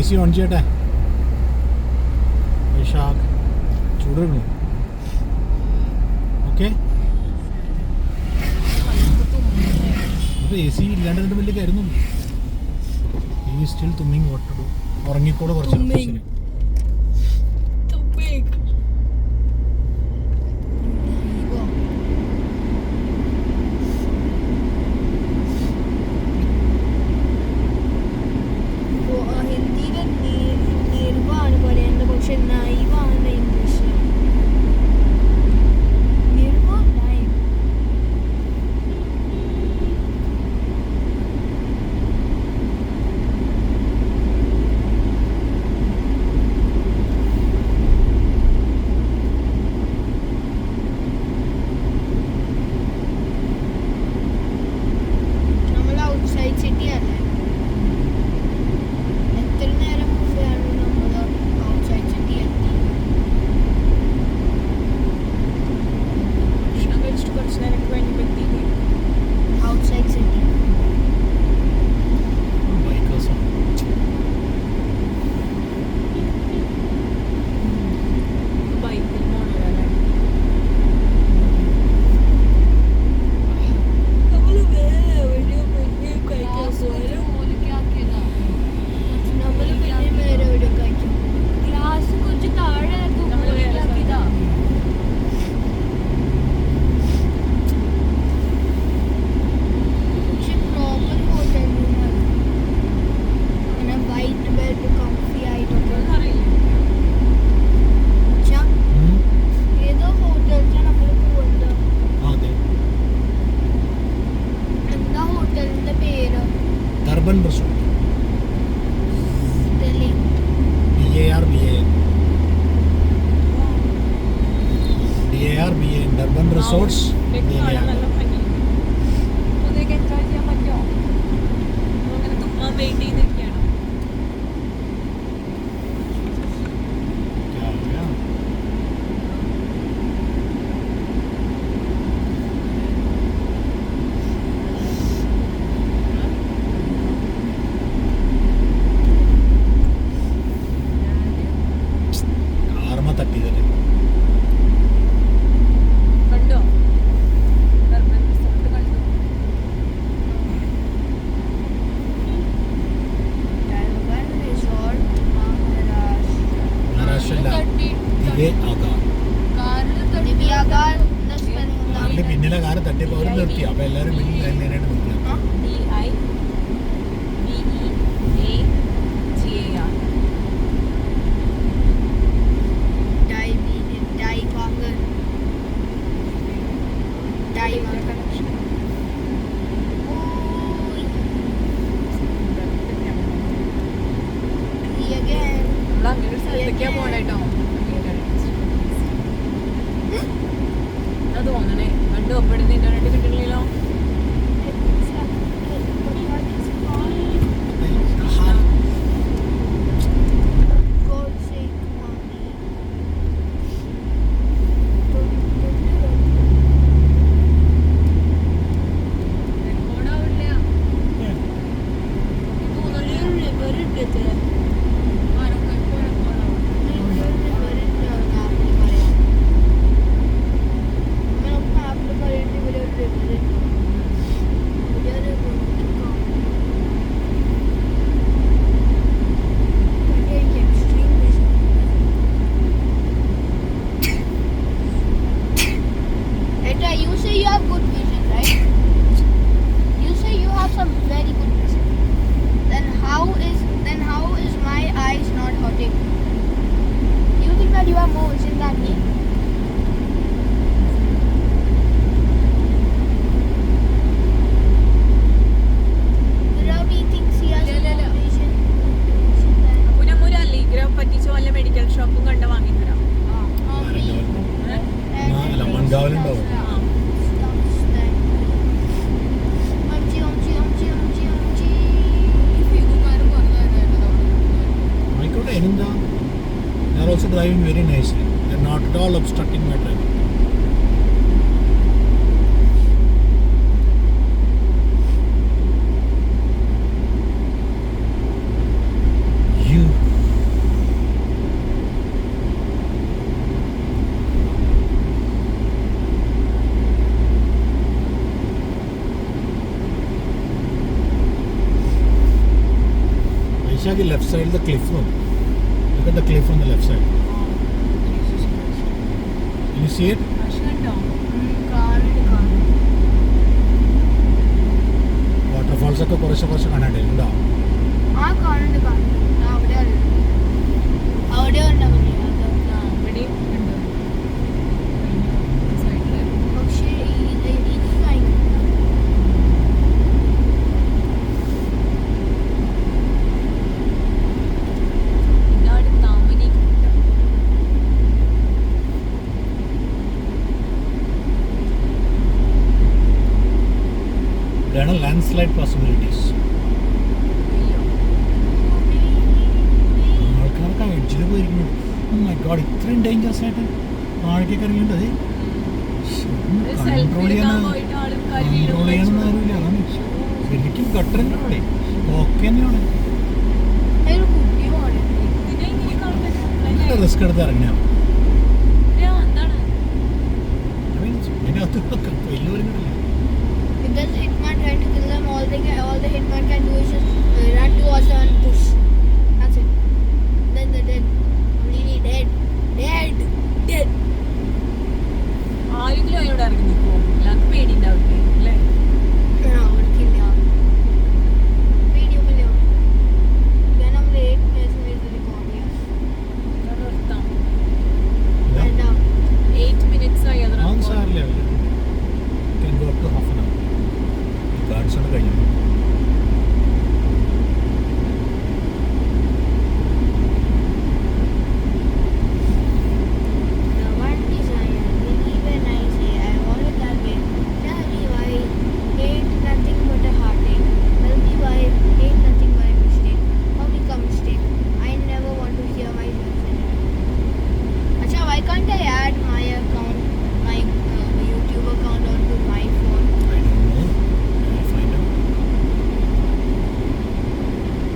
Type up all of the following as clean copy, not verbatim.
AC on ചെയ്യട്ടെ. Vaishakh ചൂടെടുക്കണു. Okay, അപ്പോൾ AC ഇല്ലാണ്ട് രണ്ട് വലിയ കരുന്നു. ഈ സ്റ്റിൽ തുമ്മിങ് വോട്ടിടും. ഉറങ്ങിക്കൂടെ കുറച്ച് Durban Resort. DARBAN Durban Resorts. പിന്നിലെ കാറ് തട്ടിയപ്പോൾ അവർ നിർത്തി. അപ്പോൾ എല്ലാവരും പിന്നിൽ ലൈനായിട്ട് നിർത്തി. അത് തോന്നണേ കണ്ടു ഒപ്പിടുന്ന ഇന്റർനെറ്റ് കിട്ടുന്നില്ലല്ലോ. You say you have good vision, right? You say you have some very good vision. Then how is my eyes not hurting? You think that you have more vision than me? Ravi thinks he has more vision. പറ്റിച്ച വല്ല medical ഷോപ്പും കണ്ട് വാങ്ങി തരാം. They are also driving very nicely. They are not at all obstructing my driving. You at the left side, the cliff room. Look at the cliff on the left side. Can you see it? പക്ഷെ കണ്ടോ waterfalls ഒക്കെ കുറച്ച് കാണാണ്ടോ? ആ കാണുന്നുണ്ട് അവിടെ ഉണ്ടാവും ഇവിടെയും ഉണ്ട് സൈഡില്. പക്ഷേ ഇത് കഴിഞ്ഞു ഇതാണ് താമനി കൂട്ടം. ഇവിടെയാണ് ലാൻഡ് സ്ലൈഡ് പോസിബിലിറ്റീസ്. അയ്യോ ആൾക്കാർക്ക് എഡ്ജിൽ പോയിരിക്കുന്നു. മൈ ഗോഡ്, ഇത്രയും ഡേഞ്ചറസ് ആയിട്ട് താഴേക്കൊക്കെ ഇറങ്ങിയിട്ടത് കൺട്രോൾ ചെയ്യാനെന്ന് അറിയില്ല. അതാണ് ശരിക്കും ഗട്ടറിൻ്റെ അവിടെ ഓക്കെ തന്നെയാണ്. ഒരു കുട്ടി പോലെ റിസ്ക് എടുത്ത് ഇറങ്ങിയാണ്. എന്താണ് അതിനകത്ത് വലിയ because Hitman tried to kill them. All the Hitman can do is just run towards them and push. That's it. Then they're dead. Completely dead. ആരെങ്കിലും അതിനോട് ഇറങ്ങി നിൽക്കുമോ? എല്ലാവർക്കും പേടിയുണ്ടാവില്ലേ അല്ലേ? അവർക്കില്ല പേടിയൊന്നുമില്ല. ഞാൻ നമ്മൾ 8 minutes റെക്കോർഡ് ചെയ്യാം. നിർത്താം. വേണ്ട 8 minutes ആയി അത് record. സാറില്ല can go up to half an hour. ഈ കാർഡ്സ് ആണ് കഴിഞ്ഞു. The one desire, believe and I say, I want it that way. Tell me why hate nothing but a heartache. Tell me why hate nothing but a mistake. How become mistake? I never want to hear myself in it. Acha, why can't I add my account, my YouTube account onto my phone? I don't know. I'll find out.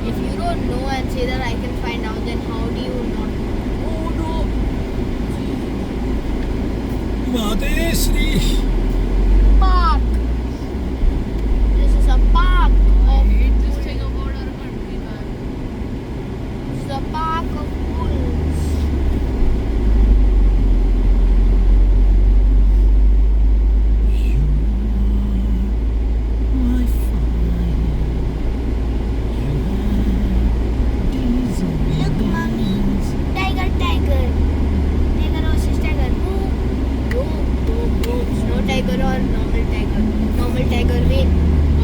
If you don't know and say that I can find out, then how do you not know? Oh no. മാതേശ്രീ Park. This is a park of This thing about our country, man. This is a park of wolves. Look, mommy. Tiger. Tiger versus tiger. Who? Snow tiger or normal tiger? Normal tiger win.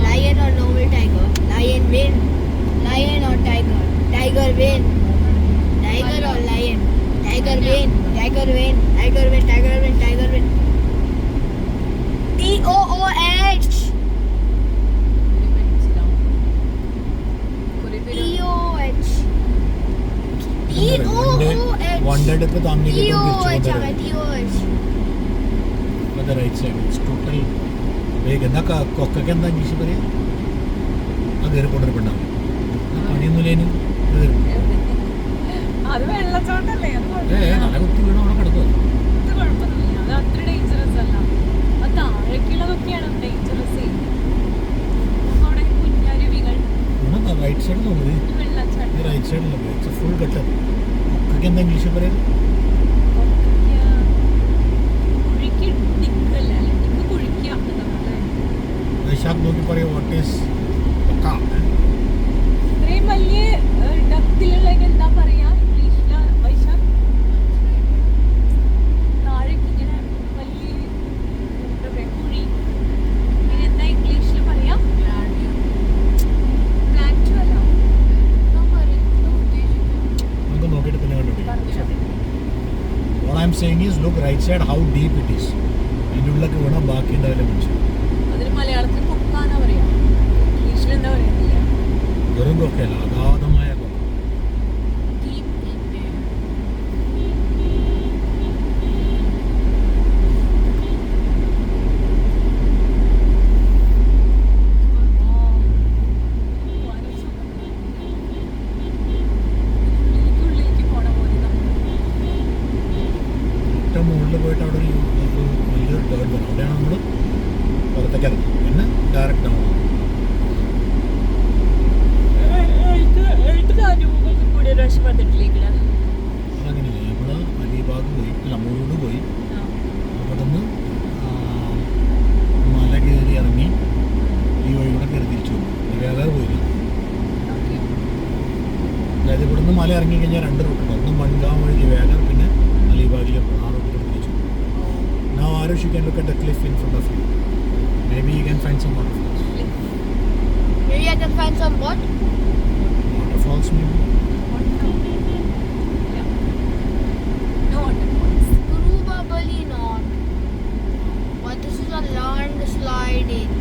Lion or normal tiger? Lion win. Lion or tiger? Tiger win. Tiger or lion? Tiger win. Tiger win. Tiger win. Tiger win. Tiger win. TOOH. TOH. one day ഇപ്പൊ താമരയ്ക്ക് TOH. Right side it's total വേഗം എന്താ കൊക്കൊക്കെ എന്താ ഇംഗ്ലീഷ് പറയാ? അത് കയറി കൊണ്ടിരിപ്പുണ്ടാവും. പണിയൊന്നുമില്ലേനും അത് വെള്ളച്ചാട്ടല്ലേ? അത് നല്ല കുത്തി വീണ അവിടെ കിടക്കുക. കുഴപ്പമൊന്നുമില്ല. അത് അത്ര ഡേഞ്ചറസ് അല്ല. അത് താഴേക്കുള്ളതൊക്കെയാണ് ഡേഞ്ചറസ്. അവിടെ കുഞ്ഞരുവികൾ, റൈറ്റ് സൈഡ് നോക്കുന്നത് വെള്ളച്ചാട്ടം. റൈറ്റ് സൈഡിലല്ലേ ഇറ്റ്സ് ഫുൾ ഗട്ടർ. കൊക്കൊക്കെ എന്താ ഇംഗ്ലീഷ് പറയാ? കുഴിക്ക് ഡിക്കല്ല അല്ലേ? ഡിക്ക് കുഴിക്കുക എന്നല്ലേ? വൈശാഖ് നോക്കി പറയാം വാട്ട് ഈസ് ഇത്രയും വലിയ ഡക്തിലുള്ള എന്താ പറയാ ഇംഗ്ലീഷില് വൈശാഖ്? താഴേക്ക് ഇങ്ങനെ വലിയ എന്താ പറയാ കുഴി, ഇങ്ങനെ എന്താ ഇംഗ്ലീഷിൽ പറയാ? പ്ലാറ്റു അല്ല, നമുക്ക് നോക്കിയിട്ട് പിന്നെ കണ്ടുപിടിക്കാം. പറഞ്ഞു. What I'm saying is look right side how deep it is. അതിൻ്റെ ഉള്ളിലൊക്കെ വീണാൽ ബാക്കി ഉണ്ടാവില്ല മനുഷ്യൻ. അതിന് മലയാളത്തിൽ കൊക്കാന്നാ പറയാ, ഇംഗ്ലീഷിൽ എന്താ പറയുന്നില്ല. വെറും കൊക്കയല്ല, അഗാധമായ കൊക്ക. ഉള്ളിലേക്ക് പോണ പോലെ ഏറ്റവും മുകളിൽ പോയിട്ട് അവിടെ ഒരു വലിയൊരു ടേർഡ് വരും. അവിടെയാണ് നമ്മൾ പുറത്തേക്ക് ഇറങ്ങും. പിന്നെ ഡയറക്റ്റ് ഡൗൺ. രൂപത്തിൽ കൂടി ഒരു പ്രാവശ്യം വന്നിട്ടില്ലേ? അതങ്ങനെയല്ലേ, നമ്മൾ അലിബാഗ് പോയി, അല്ല മുറൂട് പോയി, അവിടെ നിന്ന് മല കയറി ഇറങ്ങി ഈ വഴി കൂടെ കയറി തിരിച്ചു പോകും. വേറെ പോയില്ല. അതായത് ഇവിടെ നിന്ന് മല ഇറങ്ങി കഴിഞ്ഞാൽ 2 റൂട്ടുണ്ട്. ഒന്ന് മൺഗാം വഴി വേഗം, പിന്നെ അലിബാഗിലും ആ റൂട്ടിൽ കൂടെ തിരിച്ചു പോകും. Now Arush, you can look at the cliff in front of you. Maybe you can find some waterfalls. Maybe I can find some what? Waterfalls maybe. No waterfalls. Probably not. But this is a landsliding.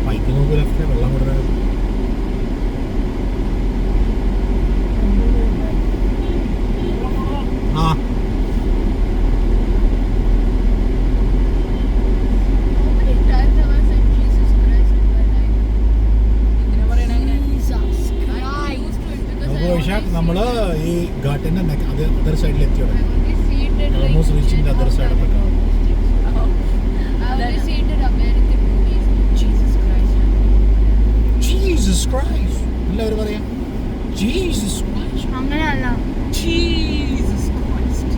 Bike നോക്കിലൊക്കെ വെള്ളം കൊടുക്കുന്നത്. ആ How many times have I said Jesus Christ in my life? ഇങ്ങനെ പറയണ അങ്ങനെ. Jesus I Christ. used to it because നമുക്ക് I Vaishakh always നമ്മൾ say- ഈ ഘാട്ടിന്റെ അതർ സൈഡിൽ എത്തിയോടെ. I only see it in Almost reaching the other side of the car. Oh. I only see it in American movies. Jesus Christ. Jesus Christ എല്ലാവരും പറയാം Jesus Christ. അങ്ങനെയല്ല. Jesus Christ.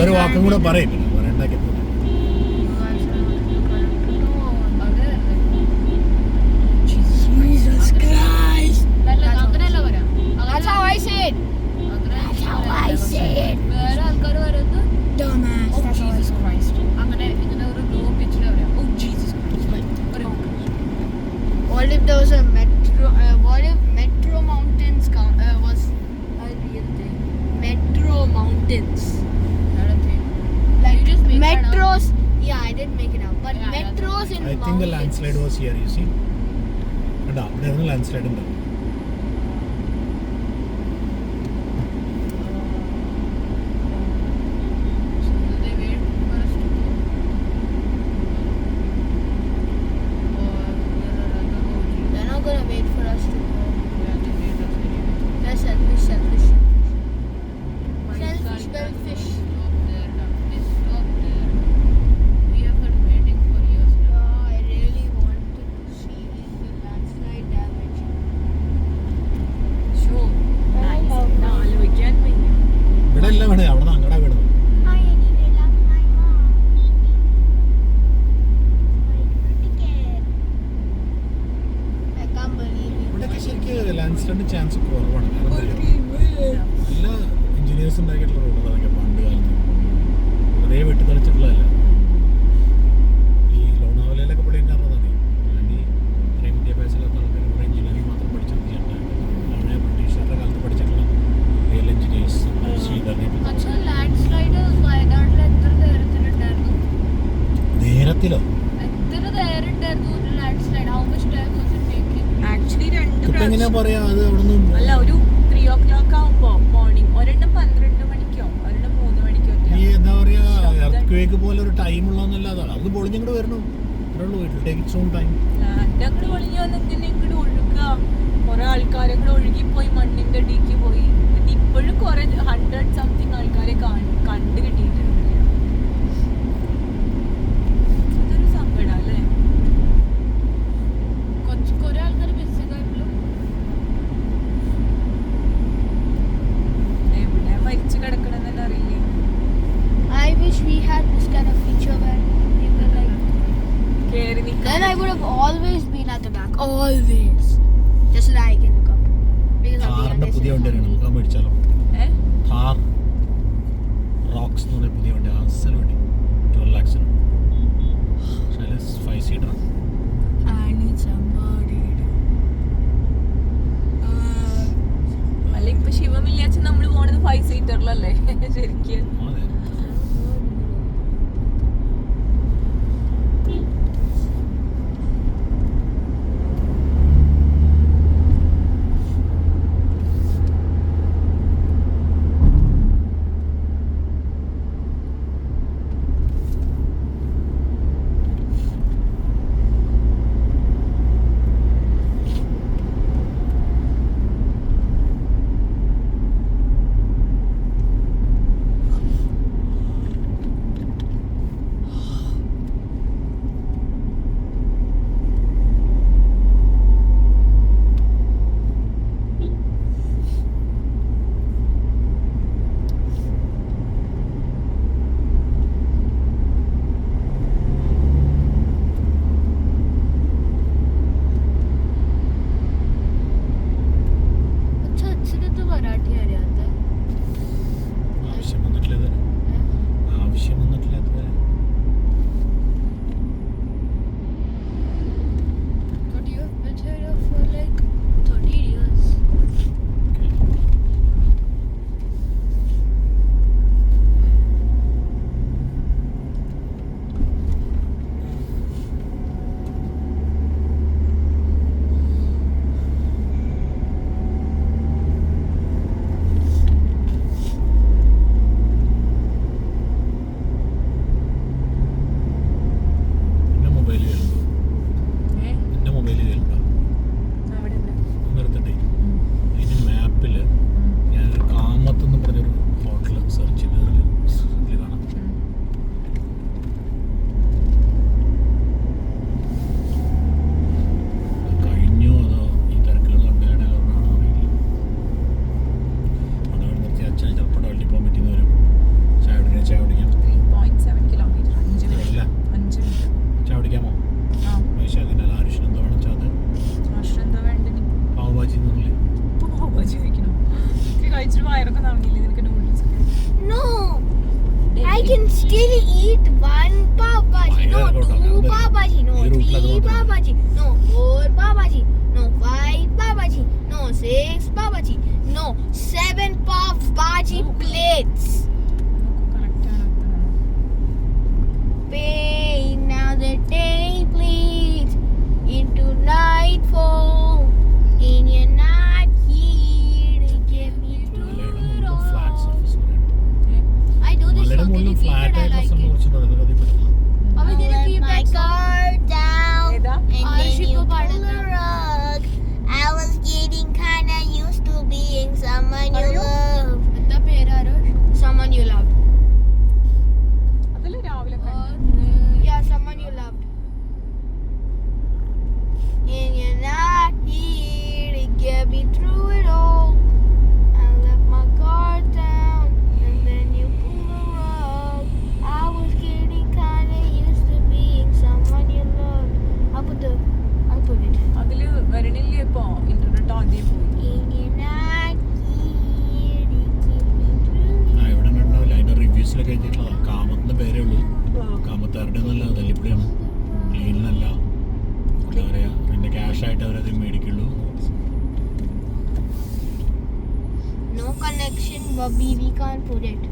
ഒരു വാക്കും കൂടെ പറയും, പിന്നെ പറയണ്ടാക്കി. Jesus Christ. അങ്ങനെയല്ല പറയാം. That's how I say it. That's how I say it. വേറെ ആൾക്കാർ പറയുന്നത് Dumbass. Oh, That's how I Jesus say it. Christ. അങ്ങനെ ഇങ്ങനെ ഒരു ലോ പിച്ചിൽ പറയാം. Oh, Jesus Christ. പറയാം. What if there was a metro? What if Metro Mountains was a real thing? Metro Mountains. Not a thing. Like You just make that up. metros. Yeah, I did make it up. But Yeah, metros in I think the mountains. Landslide was here. You see കണ്ടാ, അവിടെ ആയിരുന്നു landslide ഉണ്ട്. So they wait for us to go. Or there are other OGs. They're not gonna wait for us to go. Yeah, they made us anyway. They're selfish, selfish. Selfish, selfish. Stop there now. Please stop there. We have been waiting for years now. I really wanted to see the landslide damage. Sure. Nice. ആലോചിക്കാൻ വയ്യ. ഇവിടെ എല്ലാം വേണേ, അവിടെ നിന്ന് അങ്ങടെ വീണത്. I anyway love my mom. My cricket. I can't believe it. ഇവിടെയൊക്കെ ശരിക്കും ലാൻഡ് സ്ലൈഡിന് ചാൻസ് കുറവാണ്. കാരണം എന്താ അറിയോ? നല്ല എഞ്ചിനീയേഴ്സ് ഉണ്ടാക്കിയിട്ടുള്ള റോഡ് അതൊക്കെ പണ്ട് കാലത്ത് വെറുതെ വെട്ടിത്തെളിച്ചിട്ടുള്ളതല്ല. ഈ ലോണാവലയിലൊക്കെ പഠിക്കാൻ കാരണം അതാണ്. അല്ലാണ്ട് ഈ ഇത്രയും വിദ്യാഭ്യാസമില്ലാത്ത ആൾക്കാർ ഇവിടെ എഞ്ചിനീയറിംഗ് മാത്രം പഠിച്ചത് ആണ്. ബ്രിട്ടീഷുകാരുടെ കാലത്ത് പഠിച്ചിട്ടുള്ള റിയൽ എഞ്ചിനീയേഴ്സ് ശ്രീധരനെ പക്ഷേ ലാൻഡ്സ്ലൈഡ് വയനാട്ടിൽ എത്ര നേരത്തിലുണ്ടായിരുന്നു? നേരത്തിലോ എത്ര നേരമുണ്ടായിരുന്നു ഒരു landslide? How much time was it taking? Actually ഇപ്പൊ എങ്ങനെയാ പറയാ, അത് അവിടെ നിന്ന് അല്ല, ഒരു 3 o'clock ആവുമ്പോ മോർണിംഗ് ഒരെണ്ണം 12 മണിക്കോ ഒരെണ്ണം 3 മണിക്കോ ഈ എന്താ പറയാ എർത്ത് പോലെ ഒരു ടൈം ഉള്ളതെന്നല്ല, അത് പൊളിഞ്ഞിങ്ങോട്ട് വരണു. അത്രേ ഉള്ളൂ. It take it's on time. Land അങ്ങോട്ട് ഒളിഞ്ഞു വന്നിങ്ങനെ ഇങ്ങോട്ട് ഒഴുകുക. കുറെ ആൾക്കാരെ കൂടെ ഒഴുകിപ്പോയി മണ്ണിന്റെ അടിക്ക് പോയി. എന്നിട്ട് ഇപ്പോഴും കുറെ 100 സംതിങ് ആൾക്കാരെ കണ്ടു കിട്ടിയിട്ടുണ്ട്. അതൊരു സങ്കടം അല്ലേ? കുറെ ആൾക്കാർ മിസ്സായിട്ടുള്ളൂ. എവിടെ മരിച്ചു കിടക്കണം തന്നെ അറിയില്ലേ. I wish we had this kind of feature where people like. കേറി Then I would have always been at the back. Always. Just so that I can look up. Because I'll be ഥാറിന്റെ പുതിയ വണ്ടി ഇറങ്ങണം, നമുക്ക് മേടിച്ചാലോ? Thar rocks എന്ന് പറഞ്ഞ പുതിയ വണ്ടി, അസൽ വണ്ടി, 12 lakhs. പക്ഷേ 5 seater. I need somebody. അല്ല, ഇപ്പൊ ശിവമില്ലാച്ച നമ്മള് പോണത് 5 സീറ്ററിലല്ലേ ശരിക്കും? അതെ. വയറൊക്കെ നിറഞ്ഞില്ലേ നിനക്ക് noodles? No, I can still eat one pav bhaji. No, two pav bhaji. No, three pav bhaji. No, four pav bhaji. No, five pav bhaji. No, six pav bhaji. No, 7 pav bhaji plates. Correct ആണ്. Pay now the day, please. Into nightfall. In your night here to get me through it all. I do this song. Can you keep it? I like it. Are we gonna keep my guard down? ഏതാ? And then you pull the rug. I was getting kinda used to being someone you love. എന്താ പേര് Arosh? Someone you loved. അതല്ലേ രാവിലെ Yeah, someone you loved. And you're not here to get me through it all. I let my guard down, and then you pull the rug. I was getting kinda used to being someone you loved. I'll put it. അതില് വരണില്ലേ ഇപ്പൊ internet ആദ്യം പോയി. And you're not here to get me through it all. ഇവിടെ ഉണ്ടാവില്ല. അതിന്റെ റിവ്യൂസിലൊക്കെ എഴുതിയിട്ടുള്ളതാ. കാമത്തിന്റെ പേരേ ഉള്ളൂ. കാമത്താരുടെ ഒന്നല്ല, തല്ലിപ്പൊടിയാണ്. ക്ലീനിനല്ല. എന്താ പറയാ, പിന്നെ ക്യാഷ് ആയിട്ട് അവരത് മേടിക്കുള്ളൂ. No connection, Bobby. We can't put it.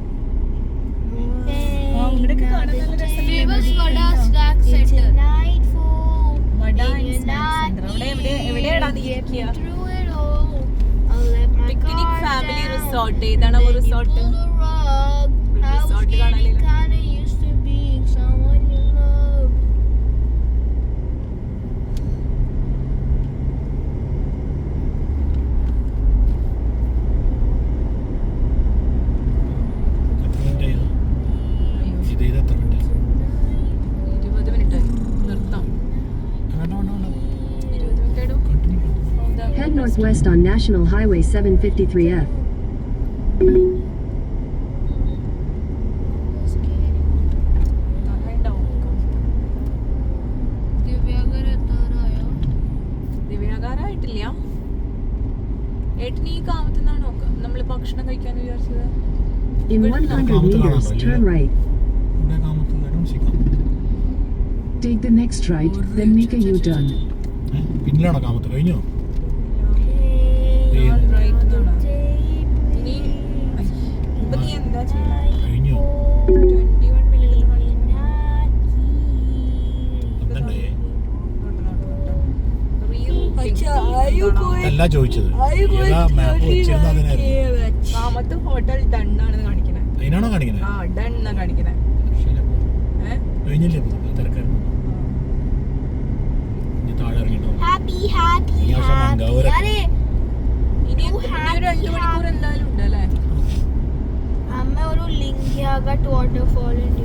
ഇവിടെയൊക്കെ കാണാൻ നല്ല രസമില്ലേ? Famous Vada Snack Center. Vada and snacks center. എവിടെയാടാ നീ ഇരിക്കുക? Picnic family resort. ഏതാണ് ആ resort? Resort കാണാനില്ല. എത്ര മിനിറ്റ് ആയി? ഇത് ചെയ്ത് എത്ര മിനിറ്റ്? 20 മിനിറ്റ് നിർത്താം. വേണ്ട, വേണ്ട, വേണ്ട. 20 മിനിറ്റ് ഇടും. Continue. Head northwest on National Highway 753F. ദിവ്യാകാരായിട്ടില്ല. ഏട്ടന് ഈ കാമത്തുനിന്നാണോ നമ്മള് ഭക്ഷണം കഴിക്കാൻ വിചാരിച്ചത്? In 100 meters, turn right. ഇവിടെ Kamath I don't see Kamath. Take the next right, then make a U-turn. പിന്നിലാണോ Kamath? കഴിഞ്ഞോ? Right എന്നാണ്. ഇനി ഇപ്പൊ നീ എന്താ ചെയ്യുന്നത്? കഴിഞ്ഞോ? 21 മിനിറ്റ് എന്തണ്ടേ? റീറൂട്ടിംഗ്. അതല്ല ചോദിച്ചത്. ഏതാ മാപ്പ് വെച്ചിരുന്നത് അതിനായിരുന്നു. കാമത്ത് ഹോട്ടൽ ഡൺ ആണെന്ന് കാണിക്കണേ. അതിനാണോ കാണിക്കുന്നത്? ആ ഡൺ എന്നാ കാണിക്കണേ. കഴിഞ്ഞില്ലേ? തിരക്കായിരുന്നു. ഇനി താഴെ ഇറങ്ങിട്ടോ. Happy. ഇനി ഒരു 2 മണിക്കൂർ എന്തായാലും ഉണ്ട് അല്ലേ? അമ്മ ഒരു ലിംഗിയാഗട്ട് വാട്ടർഫാൾ ഉണ്ട്.